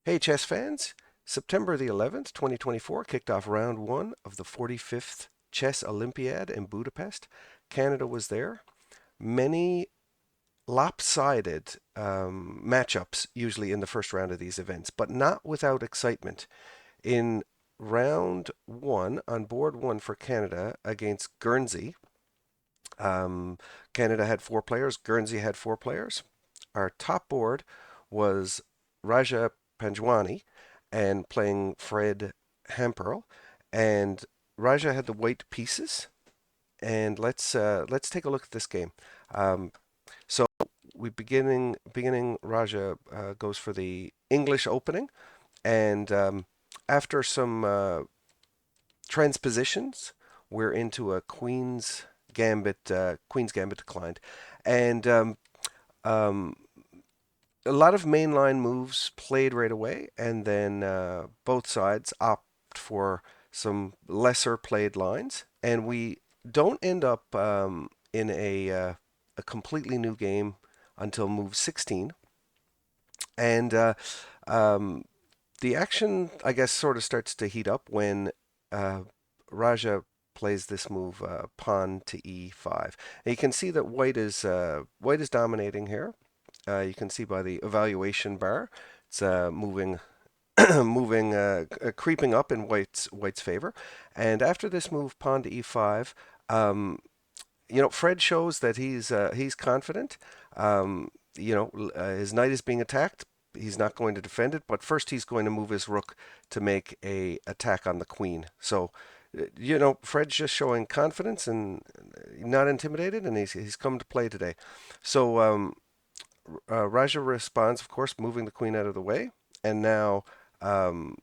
Hey, chess fans! September the 11th, 2024 kicked off round one of the 45th Chess Olympiad in Budapest. Canada was there. Many lopsided matchups usually in the first round of these events, but not without excitement. In round one, on board one for Canada against Guernsey, um, Canada had four players, Guernsey had four players. Our top board was Raja Panjwani and playing Fred Hamperl, and Raja had the white pieces. And let's take a look at this game. Um, so we beginning Raja goes for the English opening, and after some transpositions, we're into a Queen's Gambit. Queen's Gambit declined, and um, a lot of mainline moves played right away, and then both sides opt for some lesser played lines, and we don't end up in a completely new game until move 16. And um, the action, I guess, sort of starts to heat up when uh, Raja plays this move, pawn to e5. And you can see that white is dominating here. You can see by the evaluation bar, it's moving, creeping up in white's favor. And after this move, pawn to e5, um, Fred shows that he's confident. His knight is being attacked. He's not going to defend it, but first he's going to move his rook to make a attack on the queen. So, Fred's just showing confidence and not intimidated, and he's come to play today. So Raja responds, of course, moving the queen out of the way, and now um,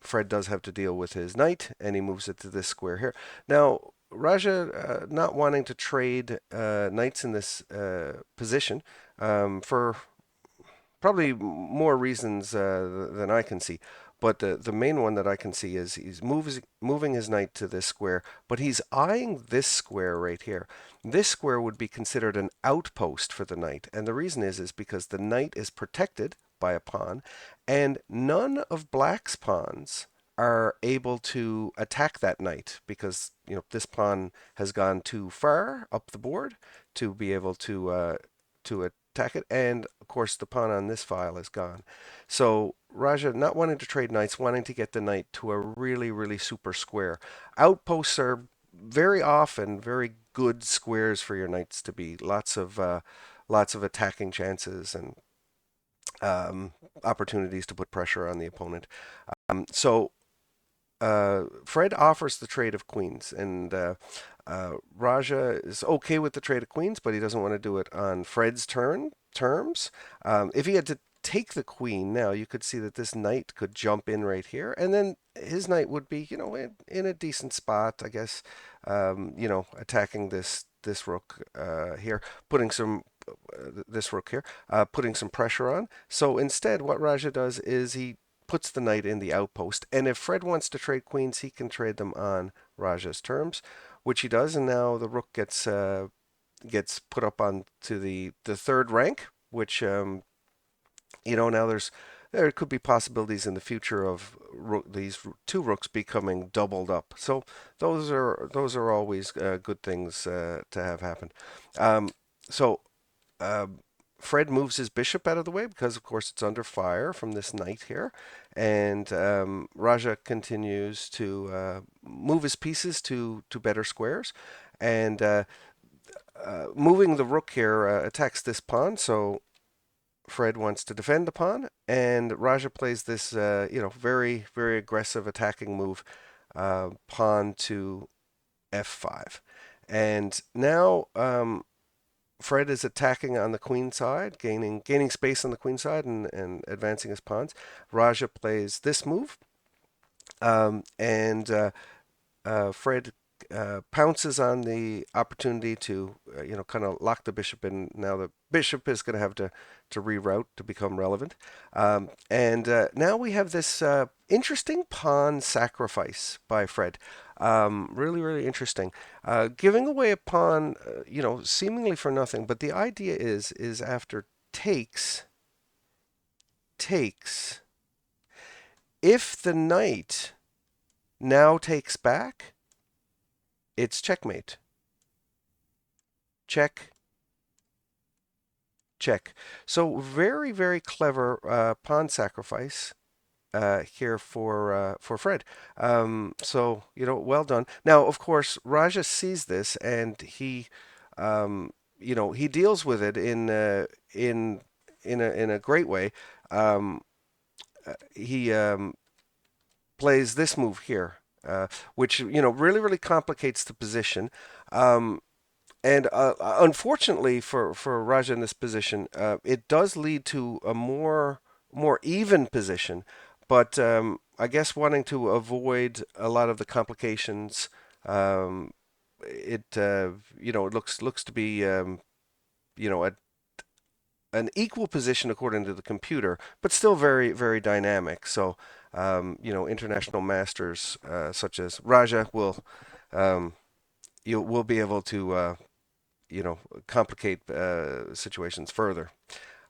Fred does have to deal with his knight, and he moves it to this square here. Now, Raja not wanting to trade knights in this position for probably more reasons than I can see. But the main one that I can see is moving his knight to this square, but he's eyeing this square right here. This square would be considered an outpost for the knight, and the reason is because the knight is protected by a pawn, and none of black's pawns are able to attack that knight because this pawn has gone too far up the board to be able to attack it, and of course the pawn on this file is gone. So Raja not wanting to trade knights, wanting to get the knight to a really super square. Outposts are very often very good squares for your knights to be. Lots of attacking chances and um, opportunities to put pressure on the opponent. Fred offers the trade of queens, and Raja is okay with the trade of queens, but he doesn't want to do it on Fred's terms. If he had to take the queen now, you could see that this knight could jump in right here, and then his knight would be, in a decent spot, I guess. Attacking this rook here, putting some this rook here, putting some pressure on. So instead, what Raja does is he puts the knight in the outpost. And if Fred wants to trade queens, he can trade them on Raja's terms, which he does. And now the rook gets put up on to the third rank, which now there could be possibilities in the future of these two rooks becoming doubled up. So those are always good things to have happen. So uh, Fred moves his bishop out of the way because, of course, it's under fire from this knight here. And Raja continues to move his pieces to better squares. And moving the rook here attacks this pawn. So Fred wants to defend the pawn. And Raja plays this, very aggressive attacking move, pawn to f5. And now Fred is attacking on the queen side, gaining space on the queen side and advancing his pawns. Raja plays this move, and Fred pounces on the opportunity to, kind of lock the bishop in. Now the bishop is going to have to reroute to become relevant. And now we have this interesting pawn sacrifice by Fred. Really interesting. Giving away a pawn, seemingly for nothing. But the idea is after takes, If the knight now takes back, it's checkmate. Check, check. So very, very clever pawn sacrifice here for Fred. So well done. Now, of course, Raja sees this and um, he deals with it in a great way. Um, he plays this move here, which really really complicates the position. Um, and unfortunately for Raja in this position, it does lead to a more even position. But I guess wanting to avoid a lot of the complications, um, it looks to be you know a, an equal position according to the computer, but still very very dynamic. So international masters such as Raja um, you will be able to complicate situations further.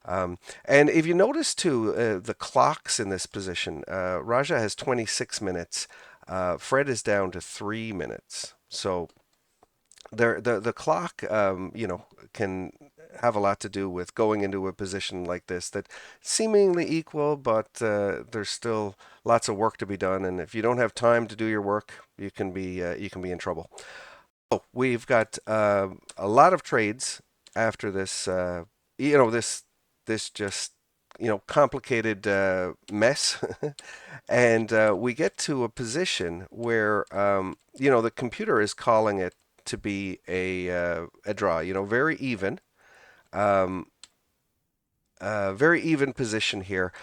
And if you notice too, the clocks in this position, Raja has 26 minutes. Fred is down to 3 minutes. So the clock, can have a lot to do with going into a position like this that seemingly equal, but there's still lots of work to be done. And if you don't have time to do your work, you can be in trouble. Oh, we've got a lot of trades after this. This just complicated mess, and we get to a position where the computer is calling it to be a draw. Very even. Um, very even position here.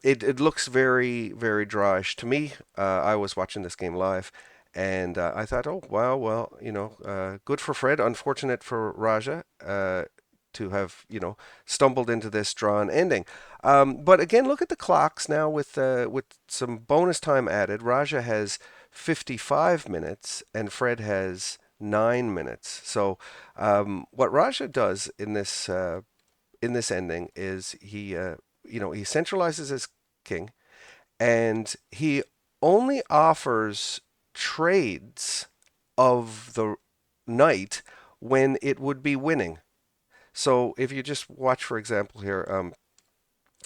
It looks very, very drawish to me. I was watching this game live, and I thought, oh, wow, well, good for Fred. Unfortunate for Raja to have, stumbled into this drawn ending. But again, look at the clocks now with some bonus time added. Raja has 55 minutes, and Fred has 9 minutes. So what Raja does in this ending is he centralizes his king, and he only offers trades of the knight when it would be winning. So if you just watch, for example, here,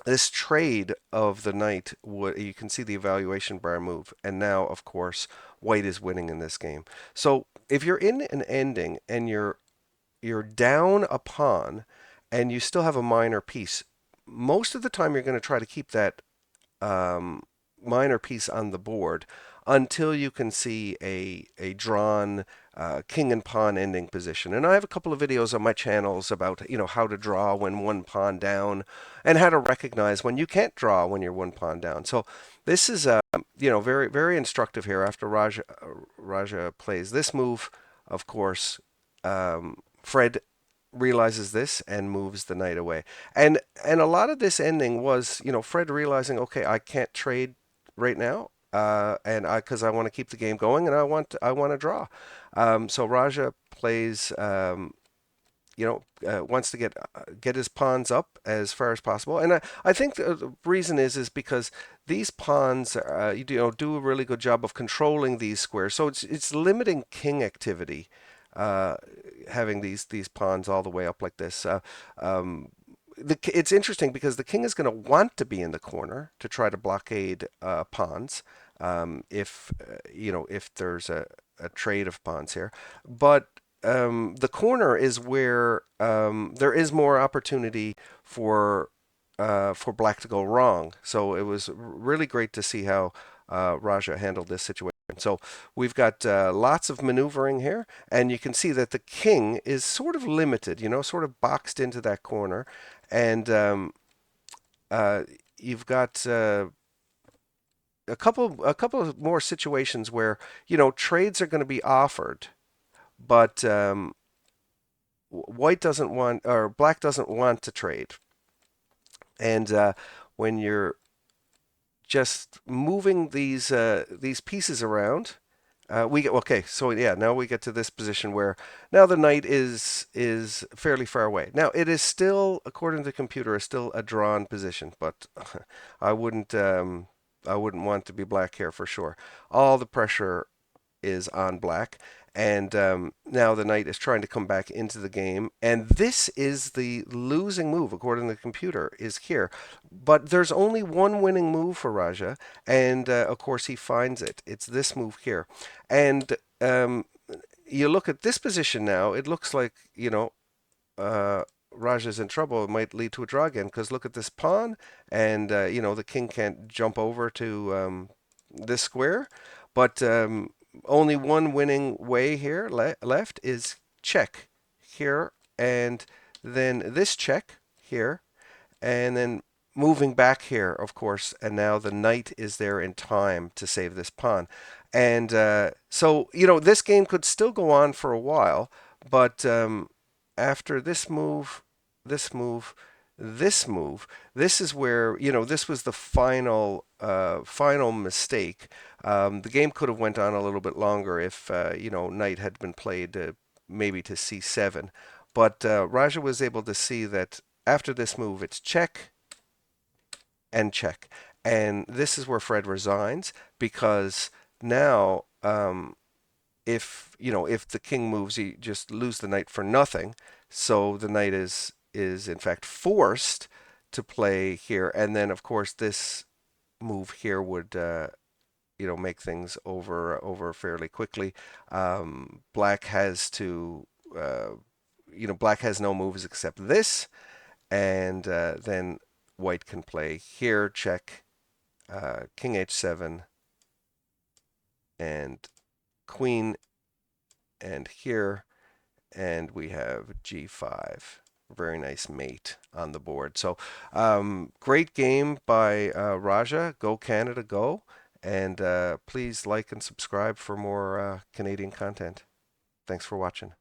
this trade of the knight, you can see the evaluation bar move, and now, of course, white is winning in this game. So if you're in an ending and you're down a pawn and you still have a minor piece, most of the time you're going to try to keep that um, minor piece on the board until you can see a drawn king and pawn ending position. And I have a couple of videos on my channels about how to draw when one pawn down and how to recognize when you can't draw when you're one pawn down. So this is very very instructive here. After Raja plays this move, of course, Fred realizes this and moves the knight away. And a lot of this ending was, Fred realizing, okay, I can't trade right now, and because I want to keep the game going and I want to draw. So Raja plays, wants to get his pawns up as far as possible. And I think the reason is because these pawns, do a really good job of controlling these squares. So it's limiting king activity, uh, having these pawns all the way up like this. Um, it's interesting because the king is going to want to be in the corner to try to blockade pawns, if there's a trade of pawns here. But the corner is where there is more opportunity for black to go wrong. So it was really great to see how Raja handled this situation. So we've got lots of maneuvering here, and you can see that the king is sort of limited, sort of boxed into that corner, and uh, you've got a couple of more situations where trades are going to be offered, but white doesn't want or black doesn't want to trade, and when you're just moving these pieces around. We get okay, so yeah, now we get to this position where now the knight is fairly far away. Now it is still, according to the computer, is still a drawn position, but I wouldn't I wouldn't want to be black here for sure. All the pressure is on black. And now the knight is trying to come back into the game. And this is the losing move, according to the computer, is here. But there's only one winning move for Raja. And of course, he finds it. It's this move here. And you look at this position now, it looks like, uh, Raja's in trouble. It might lead to a draw again because look at this pawn, and the king can't jump over to this square. But only one winning way here left is check here, and then this check here, and then moving back here, of course, and now the knight is there in time to save this pawn. And so, this game could still go on for a while, but after this move, this move, this move, this is where, this was the final mistake. The game could have went on a little bit longer if, knight had been played maybe to c7. But Raja was able to see that after this move, it's check and check. And this is where Fred resigns because now, if the king moves, you just lose the knight for nothing. So the knight is in fact forced to play here, and then of course this move here would make things over fairly quickly. Black has to black has no moves except this, and then white can play here, check, king h7, and queen, and here, and we have g5. Very nice mate on the board. So great game by Raja. Go Canada, go. And please like and subscribe for more Canadian content. Thanks for watching.